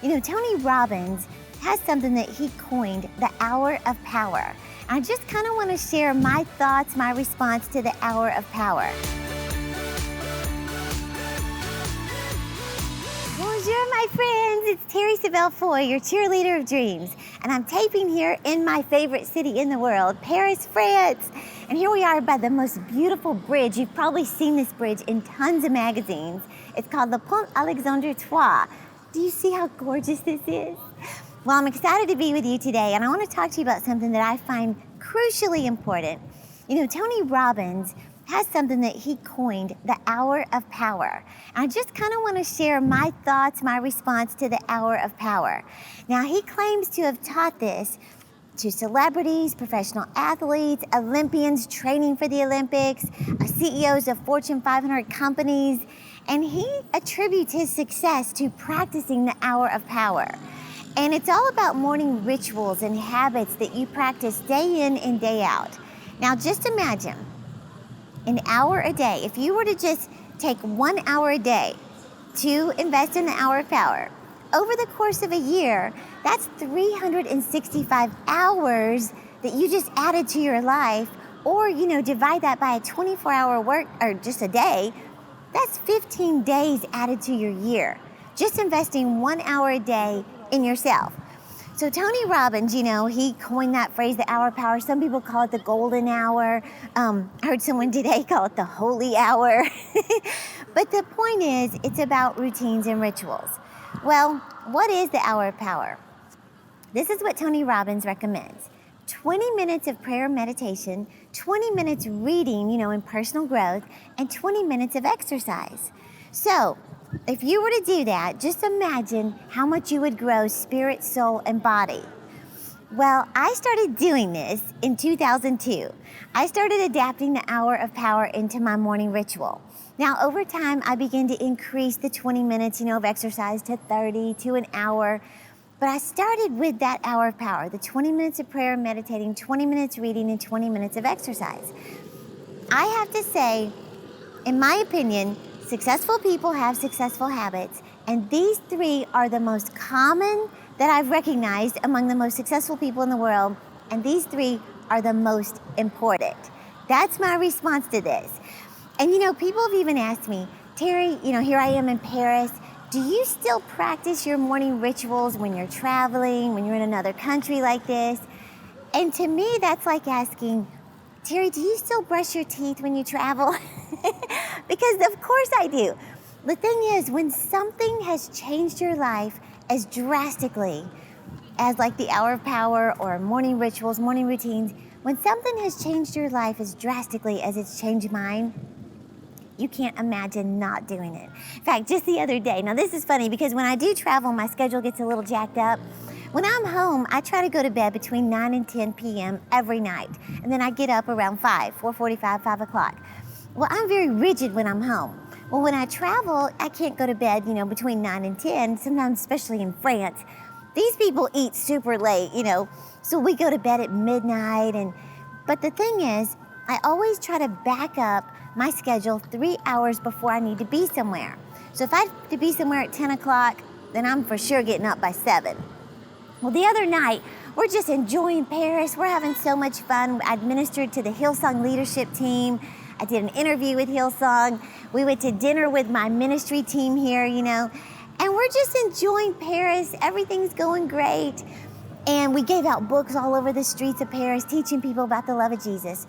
Tony Robbins has something that he coined the hour of power. I just kind of want to share my thoughts, my response to the hour of power. Bonjour, my friends. It's Terri Savelle, your cheerleader of dreams. And I'm taping here in my favorite city in the world, Paris, France. And here we are by the most beautiful bridge. You've probably seen this bridge in tons of magazines. It's called the Pont Alexandre III. Do you see how gorgeous this is? Well, I'm excited to be with you today, and I want to talk to you about something that I find crucially important. Tony Robbins has something that he coined the hour of power. And I just kind of want to share my thoughts, my response to the hour of power. Now, he claims to have taught this to celebrities, professional athletes, Olympians training for the Olympics, CEOs of Fortune 500 companies, and he attributes his success to practicing the hour of power. And it's all about morning rituals and habits that you practice day in and day out. Now, just imagine an hour a day. If you were to just take 1 hour a day to invest in the hour of power, over the course of a year, that's 365 hours that you just added to your life, or divide that by a 24-hour work, or just a day. That's 15 days added to your year, just investing 1 hour a day in yourself. So Tony Robbins, he coined that phrase, the hour of power. Some people call it the golden hour. I heard someone today call it the holy hour. But the point is, it's about routines and rituals. Well, what is the hour of power? This is what Tony Robbins recommends. 20 minutes of prayer and meditation, 20 minutes reading, in personal growth, and 20 minutes of exercise. So, if you were to do that, just imagine how much you would grow spirit, soul, and body. Well, I started doing this in 2002. I started adapting the hour of power into my morning ritual. Now, over time, I began to increase the 20 minutes, of exercise to 30, to an hour. But I started with that hour of power, the 20 minutes of prayer and meditating, 20 minutes reading, and 20 minutes of exercise. I have to say, in my opinion, successful people have successful habits, and these three are the most common that I've recognized among the most successful people in the world, and these three are the most important. That's my response to this. And people have even asked me, Terri, here I am in Paris, do you still practice your morning rituals when you're traveling, when you're in another country like this? And to me, that's like asking, Terri, do you still brush your teeth when you travel? Because of course I do. The thing is, when something has changed your life as drastically as like the hour of power or morning rituals, morning routines, when something has changed your life as drastically as it's changed mine, you can't imagine not doing it. In fact, just the other day, now this is funny because when I do travel, my schedule gets a little jacked up. When I'm home, I try to go to bed between 9 and 10 p.m. every night. And then I get up around 4:45, 5 o'clock. Well, I'm very rigid when I'm home. Well, when I travel, I can't go to bed, between 9 and 10, sometimes especially in France. These people eat super late, so we go to bed at midnight. But the thing is, I always try to back up my schedule 3 hours before I need to be somewhere. So if I have to be somewhere at 10 o'clock, then I'm for sure getting up by 7. Well, the other night, we're just enjoying Paris. We're having so much fun. I administered to the Hillsong leadership team. I did an interview with Hillsong. We went to dinner with my ministry team here, and we're just enjoying Paris. Everything's going great. And we gave out books all over the streets of Paris, teaching people about the love of Jesus.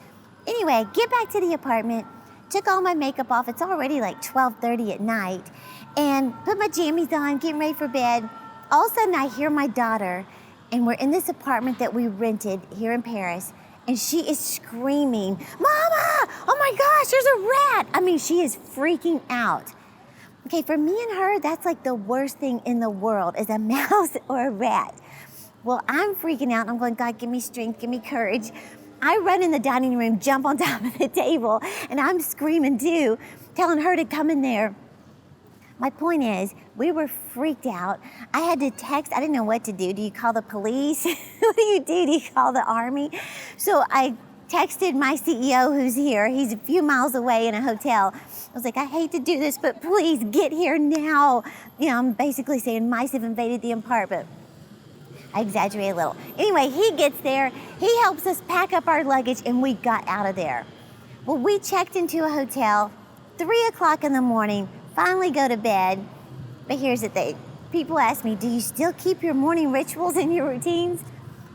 Anyway, get back to the apartment, took all my makeup off. It's already like 12:30 at night, and put my jammies on, getting ready for bed. All of a sudden, I hear my daughter, and we're in this apartment that we rented here in Paris, and she is screaming, "Mama, oh my gosh, there's a rat." I mean, she is freaking out. Okay, for me and her, that's like the worst thing in the world is a mouse or a rat. Well, I'm freaking out, and I'm going, God, give me strength, give me courage. I run in the dining room, jump on top of the table, and I'm screaming too, telling her to come in there. My point is, we were freaked out. I had to text. I didn't know what to do. Do you call the police? What do? Do you call the army? So I texted my CEO who's here. He's a few miles away in a hotel. I was like, I hate to do this, but please get here now. I'm basically saying mice have invaded the apartment. I exaggerate a little. Anyway, he gets there, he helps us pack up our luggage, and we got out of there. Well, we checked into a hotel, 3 o'clock in the morning, finally go to bed. But here's the thing. People ask me, do you still keep your morning rituals and your routines?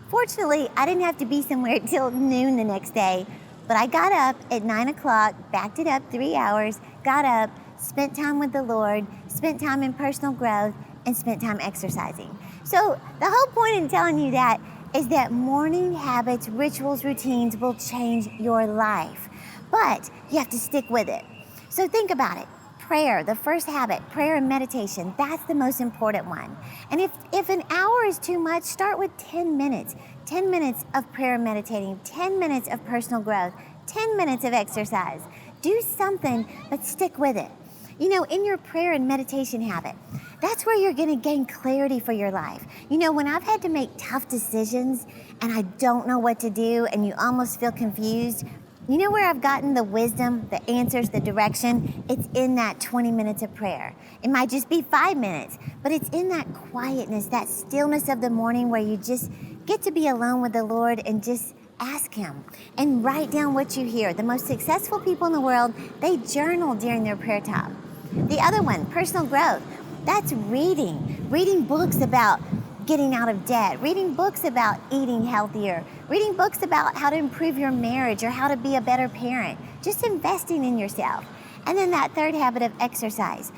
Fortunately, I didn't have to be somewhere till noon the next day, but I got up at 9 o'clock, backed it up 3 hours, got up, spent time with the Lord, spent time in personal growth, and spent time exercising. So the whole point in telling you that is that morning habits, rituals, routines will change your life, but you have to stick with it. So think about it. Prayer, the first habit, prayer and meditation, that's the most important one. And if an hour is too much, start with 10 minutes. 10 minutes of prayer and meditating, 10 minutes of personal growth, 10 minutes of exercise. Do something, but stick with it. In your prayer and meditation habit, that's where you're gonna gain clarity for your life. When I've had to make tough decisions and I don't know what to do and you almost feel confused, where I've gotten the wisdom, the answers, the direction? It's in that 20 minutes of prayer. It might just be 5 minutes, but it's in that quietness, that stillness of the morning where you just get to be alone with the Lord and just ask Him and write down what you hear. The most successful people in the world, they journal during their prayer time. The other one, personal growth, that's reading books about getting out of debt, reading books about eating healthier, reading books about how to improve your marriage or how to be a better parent, just investing in yourself. And then that third habit of exercise.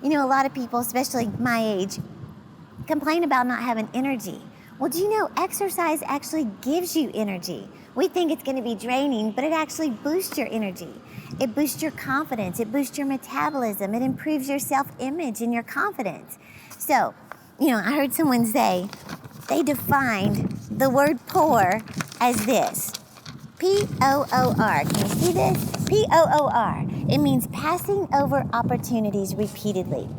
A lot of people, especially my age, complain about not having energy. Well, do you know exercise actually gives you energy? We think it's going to be draining, but it actually boosts your energy. It boosts your confidence. It boosts your metabolism. It improves your self-image and your confidence. So, I heard someone say they defined the word poor as this. P-O-O-R. Can you see this? P-O-O-R. It means passing over opportunities repeatedly.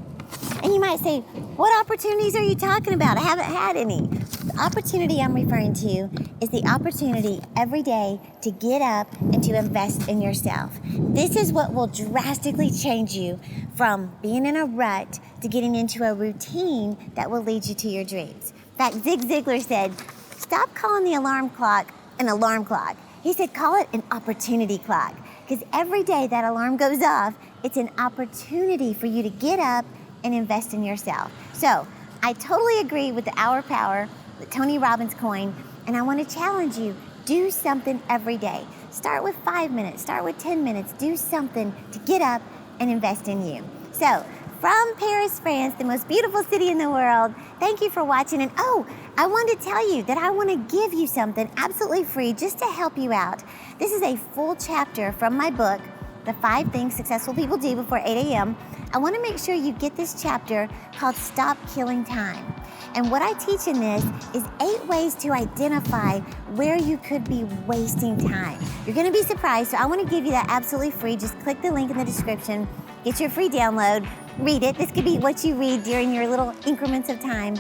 And you might say, what opportunities are you talking about? I haven't had any. The opportunity I'm referring to is the opportunity every day to get up and to invest in yourself. This is what will drastically change you from being in a rut to getting into a routine that will lead you to your dreams. In fact, Zig Ziglar said, stop calling the alarm clock an alarm clock. He said, call it an opportunity clock. Because every day that alarm goes off, it's an opportunity for you to get up and invest in yourself. So I totally agree with the hour power, the Tony Robbins coin, and I want to challenge you, do something every day. Start with 5 minutes, start with 10 minutes, do something to get up and invest in you. So from Paris, France, the most beautiful city in the world, thank you for watching. And I want to tell you that I want to give you something absolutely free just to help you out. This is a full chapter from my book, The 5 Things Successful People Do Before 8 a.m. I want to make sure you get this chapter called Stop Killing Time. And what I teach in this is 8 ways to identify where you could be wasting time. You're going to be surprised, so I want to give you that absolutely free. Just click the link in the description, get your free download, read it. This could be what you read during your little increments of time,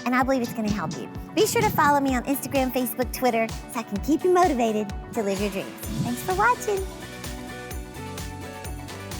and I believe it's going to help you. Be sure to follow me on Instagram, Facebook, Twitter, so I can keep you motivated to live your dreams. Thanks for watching.